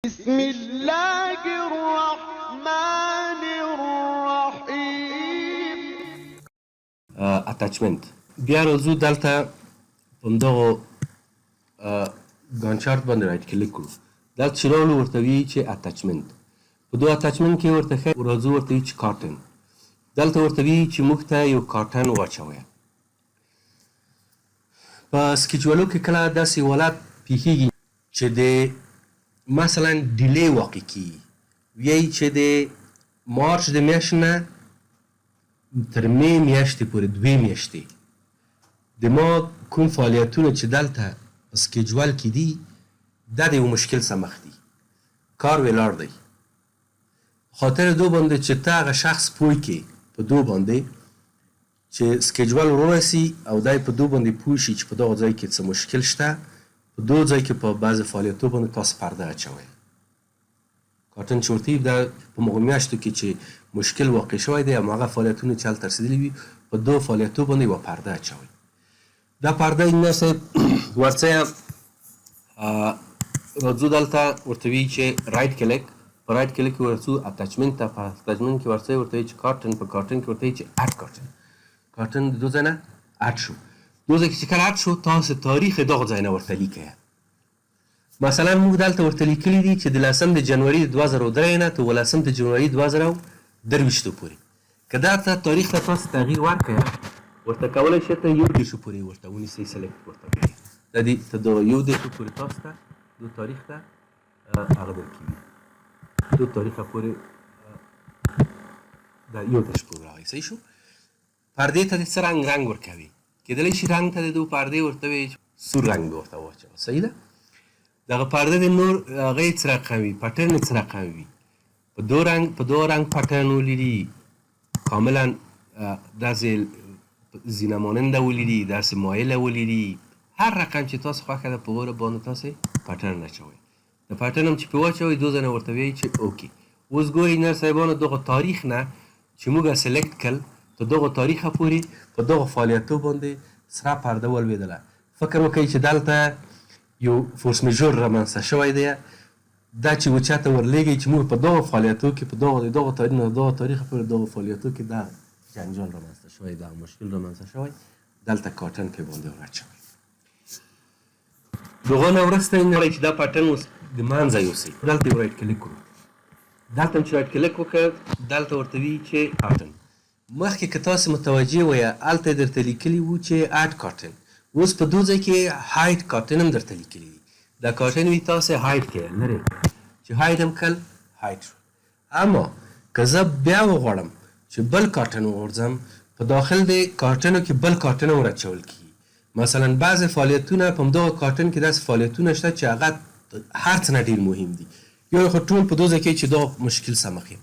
بسم الله الرحمن الرحیم. اتچمنت. بیا راځو دلته په همدغو ګانچارت باندې رایټ کلیک کړو. دلته چې راولو ورته وایي چې اتچمنت. په دو اتچمنت کې ورته ښایي راځو ورته وایي چې کارټن. دلته ورته وایي چې موږ ته یو کارټن واچوئ. په سکیجولو کې کله داسې حالت پیښیږي چې د مثلا ډیلی واقع کیږي، وایي چې د مارچ د میاشتې نه تر مې میاشتې پورې 2 میاشتې د ما کوم فعالیتونه چې دلته په سکیجول کې دي دا د یو مشکل سره مخ دي. کار ولاړ دی. خاطر دو باندې چې ته هغه شخص پوه کړې په دو باندې چې سکیجول ورسي او دای په دو باندې پوه شي چې په دغه ځای کې څه مشکل شته. په دو ځای کې په بعضې فعالیتونو باندې تاسو پرده اچوئ. کارټن چې ورته دا په هغو میاشتو کې چې مشکل واقع شوی دی هماغه فعالیتونه چې هلته رسېدلي وي په دو فعالیتونو باندې یوه پرده اچوئ. دا پرده انجینر صاحب ورڅه راځو دلته ورته وایي چې رایټ کلیک. په رایټ کلیک کې ورځو اتچمنت ته. په اتچمنت کې ورڅه ورته وایي چې کارټن. په کارټن کې ورته وایي چې اډ کارټن. کارټن د دو ځای نه اډ شو. دو ځای کې چې کله اډ شو تاسو تاریخ دغه ځای نه ورته لیکئ. مثلا موږ دلته ورته لیکلي دي چې د 10 د جنوري 2003 نه تر 18 د جنوري 2023 پورې. که دا تاریخ ته تاسو تغییر ورکړئ ورته کولی شئ ته 1 پورې ورته ونیسئ سلیکټ ورته کړئ. د دې ته د 1 پورې تاسو ته دو تاریخ ته هغه درکوي. دو تاریخه پورې دا 1 پورې راغی. صحیح شو. پردې ته د څه رنګ ورکوي. کېدلی شي رنګ ته د دو پردې ورته وایي سور رنګ به ورته واچوه. صحیح ده. دغه پرده د نور هغه یې څه رقم وي، پټرن یې څه رقم وي. په دو رنګ پټرن ولیدي، کاملا داسې زینه ماننده ولیدي، داسې مایله ولیدي. هر رقم چې تاسو خوښه ده په هغه باندې تاسې پټرن اچوئ. د پټرن هم چې پرې واچوئ دو ځله ورته وایي چې اوکې. اوس ګورئ انجینر صاحبانو دغه تاریخ نه چې موږ سلیکټ کړل تر دغه تاریخه پورې په دغه فعالیتونو باندې سره پرده ولوېدله. فکر وکړئ چې دلته یو فورس میژور رامنځته شوی دی. دا چې و چاته ورلیږئ چې موږ په دغه فعالیتونو کې په دغه تاریخ نه دغه تاریخه پورې دغه فعالیتونو کې دا جنجال رامنځته شوی، دا مشکل رامنځته شوی، دلته کارټن پرې باندې ور اچوئ. د هغو نه وروسته چې دا پټرن اوس د منځه یوسئ. دلته یې رایټ کلیک کړو. دلته هم چې رایټ کلیک وکړ دلته ورته وایي چې کارټن. مخکې که تاسو متوجه وئ هلته یې درته لیکلي وو چې اډ کارټن. اوس په دو ځای کې هایډ کارټن هم درته لیکلي دي. دا کارټن وي تاسو هایډ کړئ لرې چې هایډ هم کړل هایډ شو. اما که زه بیا وغواړم چې بل کارټن وغورځم په داخل د کارټنو کې بل کارټن هم راچول کېږي. مثلا بعضې فعالیتونه په همدغه کارټن کې داسې فعالیتونه شته چې هغه هر څه نه ډېر مهم دي. یو خو ټول په دو ځای کې چې دا مشکل سره مخ یم.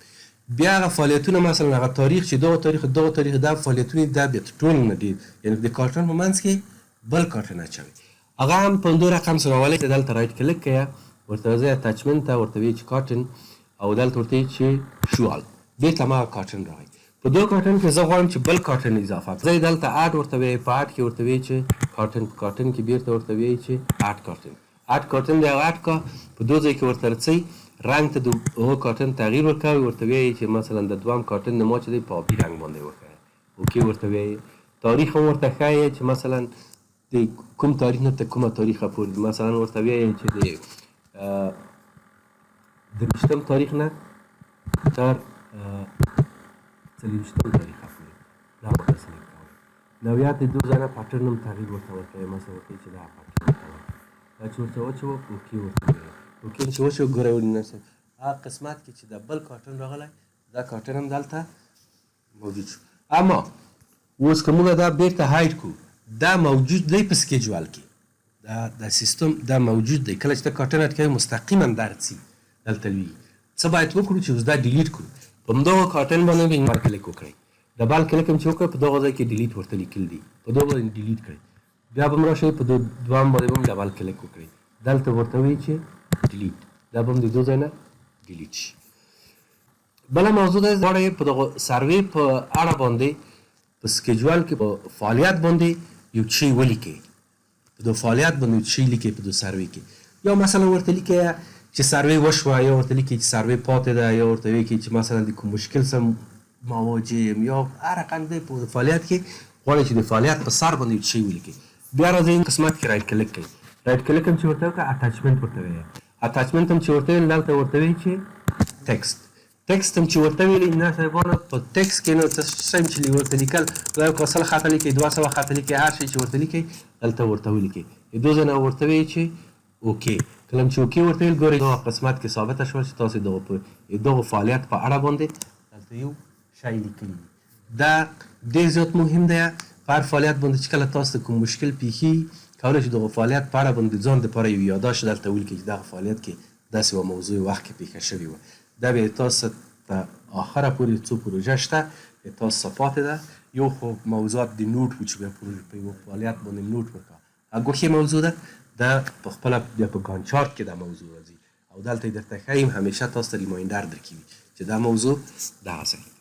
بیا هغه فعالیتونه مثلا هغه تاریخ چې دغه تاریخ دا فعالیتونه دا بیا ټول نه ډېر یعنې د کارټن په منځ کې بل کارټن اچوئ. هغه هم په همدو رقم سره راولئ. دلته رایټ کلیک کړئ ورته ځئ اتچمنت ته ورته وایي چې کارټن او دلته ورته وایي چې شوال. بېرته هماغه کارټن راغی. په دو کارټن کې زه غواړم چې بل کارټن اضافه کړم. زه یې دلته اډ ورته وایي. په اډ کې ورته وایي چې کارټن. په کارټن کې بېرته ورته وایي چې اډ کارټن. اډ کارټن دی هغه اډ کا. په دو ځای کې ورته رڅئ رنګ ته د هغه کارټن تغییر ورکوئ. ورته وایي چې مثلا د دویم کارټن نما چې دی په آبي رنګ باندې وښیه. اوکې ورته وایي. تاریخ هم ورته ښایي چې مثلا د کوم تاریخ نه تر کومه تاریخه پورې. مثلا ورته وایي چې د 23 تاریخ نه تر 24 تاریخه پورې دا ورته سلیکټ کوئ. نو یا د دو ځله پټرن هم تغییر ورته ورکوئ. مثلا ورته وایي چې دا پټرن ورته ورکوئ. دا چې ورته واچوه اوکې ورته وایي. اوکې چې وچوه ګورئ انجینر صاحب هغه قسمت کې چې دا بل کارټن راغلی دا کارټن هم دلته موجود شو. اما اوس که موږ دا بیرته هایډ کړو دا موجود دی په سکیجول کې. دا سیستم دا موجود دی. کله چې ته کارټن اډ کوې مستقیما درځي دلته وي. څه باید وکړو چې اوس دا ډیلیټ کړو. په همدغه کارټن باندې بل کلیک وکړئ. ډبل کلیک هم چې وکړئ په دغه ځای کې ډیلیټ ورته لیکل دي. په دغه باندې ډیلیټ کړئ. بیا به هم راشئ په دویم باندې هم ډبل کلیک وکړئ. دلته ورته وایي چې ډیلیټ. دا به هم د دو ځای نه ډیلیټ شي. بله موضوع ده غواړئ په دغه سروې په اړه باندې په سکیجول کې په فعالیت باندې یو شی ولیکئ. په دغه فعالیت باندې یو شی لیکئ په دغه سروې کې. یا مثلا ورته لیکئ چې سروې وشوه یا ورته لیکي چې سروې پاتې ده یا ورته ولیکي چې مثلا د کوم مشکل سره مواجه یم یا هر رقم دی په فعالیت کې غواړي چې د فعالیت په سر باندې یو شی ولیکي. بیا راځئ قسمت کې رایټ کلیک کوئ. رایټ کلیک هم چې ورته وکړه اټاچمنټ ورته وایي. اټاچمنټ هم چې ورته ویل دلته ورته وایي چې ټکسټ. ټکسټ هم چې ورته ویلي نه صاحبانو په ټکسټ کې نو څه شی چې ورته لیکل دا یو سل خط لیکي 200 خط لیکي هر شی چې ورته لیکي دلته ورته ولیکي. دوه ځله ورته وایي چې اوکې. کله چې اوکې ورته ویل ګورئ دا قسمت کې ثابته شوه چې تاسو دغه فعالیت په اړه باندې دلته یو شی لیکلی. دا ډېر زیات مهم دی په هر فعالیت باندې چې کله تاسو کوم مشکل پیښي کولی شئ دغه فعالیت په اړه باندې ځان دپاره یو یاداشت دلته ولیکئ چې دغه فعالیت کې داسې یوه موضوع وخت کې پیښه شوې وه. دا بیا تاسو ته آخره پورې څو پروژه شته تاسو څه پاتې ده. یو خو موضوعات د نوټ و چې بیا په یوه فعالیت باندې نوټ ورکړه ګوښې موضوع ده. دا په خپله بیا په ګان چارټ کې دا موضوع راځي او دلته یې درته ښیم همیشه تاسو ته ریمایندر درکوي چې دا موضوع دغسې